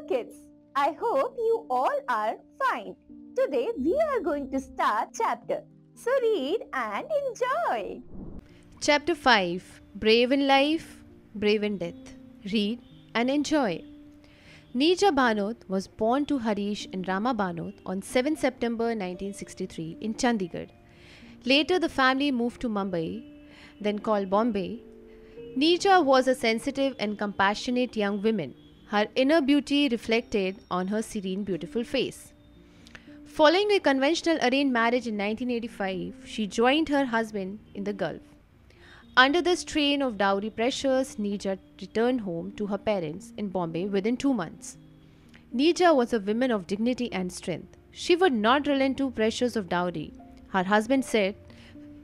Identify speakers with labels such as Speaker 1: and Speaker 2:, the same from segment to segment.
Speaker 1: kids, I hope you all are fine. Today we are going to start chapter. So read and enjoy.
Speaker 2: Chapter 5 Brave in Life, Brave in Death. Read and enjoy. Neeja Bhanot was born to Harish and Rama Bhanot on 7 September 1963 in Chandigarh. Later, the family moved to Mumbai, then called Bombay. Neeja was a sensitive and compassionate young woman. Her inner beauty reflected on her serene, beautiful face. Following a conventional arranged marriage in 1985, she joined her husband in the Gulf. Under the strain of dowry pressures, Neeja returned home to her parents in Bombay within 2 months. Neeja was a woman of dignity and strength. She would not relent to pressures of dowry. Her husband set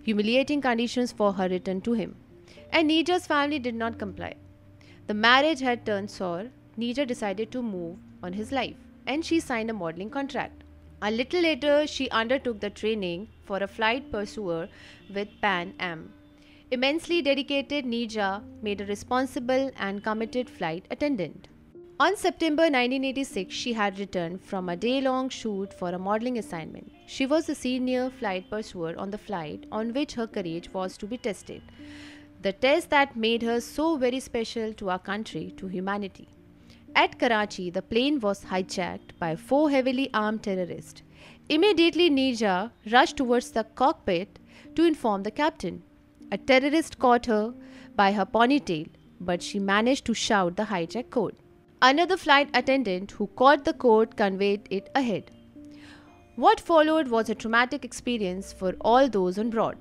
Speaker 2: humiliating conditions for her return to him, and Neeja's family did not comply. The marriage had turned sour. Neeja decided to move on his life, and she signed a modeling contract. A little later, she undertook the training for a flight pursuer with Pan Am. Immensely dedicated, Neeja made a responsible and committed flight attendant. On September 1986, she had returned from a day-long shoot for a modeling assignment. She was the senior flight pursuer on the flight on which her courage was to be tested. The test that made her so very special to our country, to humanity. At Karachi, the plane was hijacked by 4 heavily armed terrorists. Immediately, Neeja rushed towards the cockpit to inform the captain. A terrorist caught her by her ponytail, but she managed to shout the hijack code. Another flight attendant who caught the code conveyed it ahead. What followed was a traumatic experience for all those on board.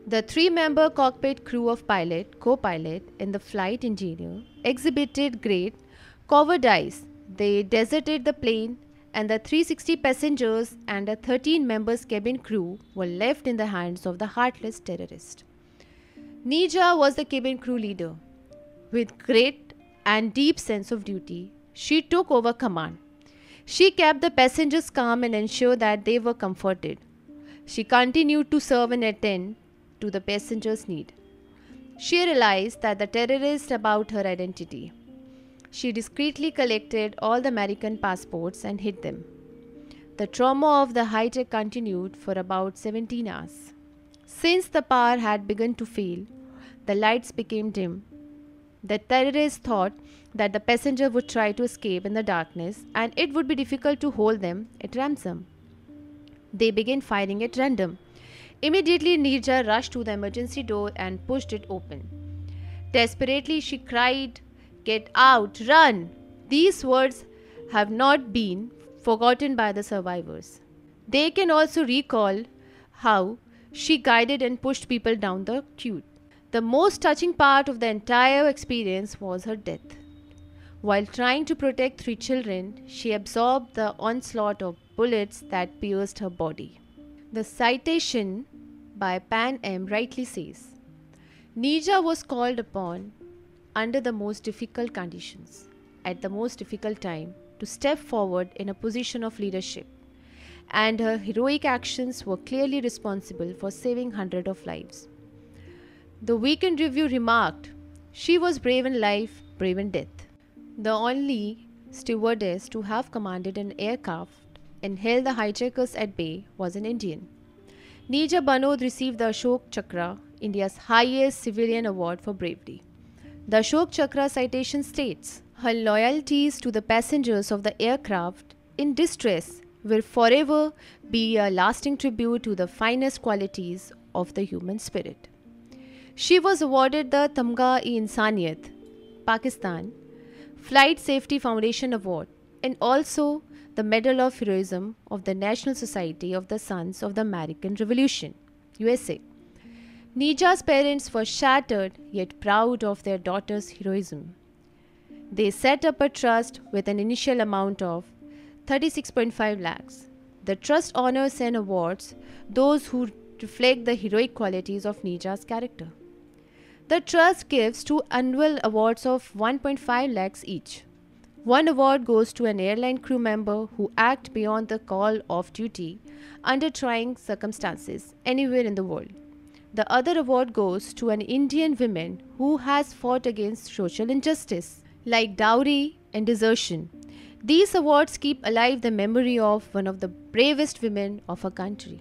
Speaker 2: The 3-member cockpit crew of pilot, co-pilot, and the flight engineer exhibited great cowardice. They deserted the plane, and the 360 passengers and a 13 members cabin crew were left in the hands of the heartless terrorist. Neeja was the cabin crew leader. With great and deep sense of duty, she took over command. She kept the passengers calm and ensured that they were comforted. She continued to serve and attend to the passengers' need. She realized that the terrorists about her identity. She discreetly collected all the American passports and hid them. The trauma of the hijack continued for about 17 hours. Since the power had begun to fail, the lights became dim. The terrorists thought that the passenger would try to escape in the darkness and it would be difficult to hold them at ransom. They began firing at random. Immediately, Neeja rushed to the emergency door and pushed it open. Desperately, she cried, "Get out! Run!" These words have not been forgotten by the survivors. They can also recall how she guided and pushed people down the chute. The most touching part of the entire experience was her death. While trying to protect 3 children, she absorbed the onslaught of bullets that pierced her body. The citation by Pan Am rightly says, Neeja was called upon under the most difficult conditions, at the most difficult time, to step forward in a position of leadership, and her heroic actions were clearly responsible for saving hundreds of lives. The Weekend Review remarked, "She was brave in life, brave in death." The only stewardess to have commanded an aircraft and held the hijackers at bay was an Indian. Neeja Bhanot received the Ashok Chakra, India's highest civilian award for bravery. The Ashok Chakra citation states, "Her loyalties to the passengers of the aircraft in distress will forever be a lasting tribute to the finest qualities of the human spirit." She was awarded the Tamga-e-Insaniyat, Pakistan, Flight Safety Foundation Award, and also the Medal of Heroism of the National Society of the Sons of the American Revolution, USA. Neeja's parents were shattered yet proud of their daughter's heroism. They set up a trust with an initial amount of 36.5 lakhs. The trust honors and awards those who reflect the heroic qualities of Neeja's character. The trust gives 2 annual awards of 1.5 lakhs each. One award goes to an airline crew member who acted beyond the call of duty under trying circumstances anywhere in the world. The other award goes to an Indian woman who has fought against social injustice like dowry and desertion. These awards keep alive the memory of one of the bravest women of our country.